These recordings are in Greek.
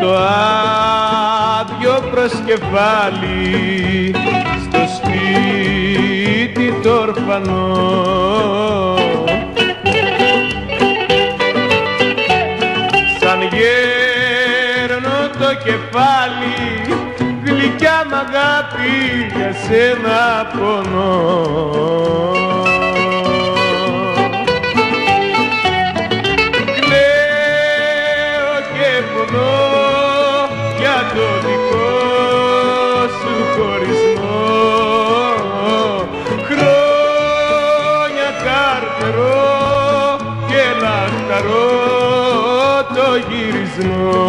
το άδειο προσκεφάλι στο σπίτι το ορφανό. Σαν γέρνω το κεφάλι, γλυκιά μ' αγάπη για σένα πονώ. Κλαίω και πονώ για το δικό σου χωρισμό. Χρόνια καρτερώ και λαχταρώ το γυρισμό.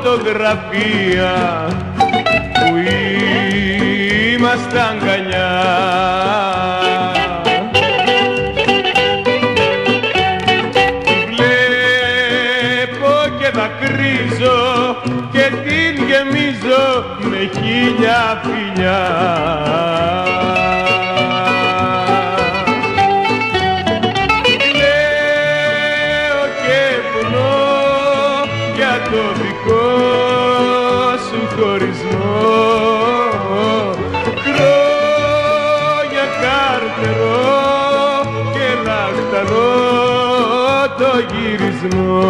Φωτογραφία που είμαστε αγκαλιά, τη βλέπω και δακρύζω και την γεμίζω με χίλια φιλιά. Κλαίω και πονώ για το δικό σου χωρισμό. Χρόνια καρτερώ και λαχταρώ το γυρισμό.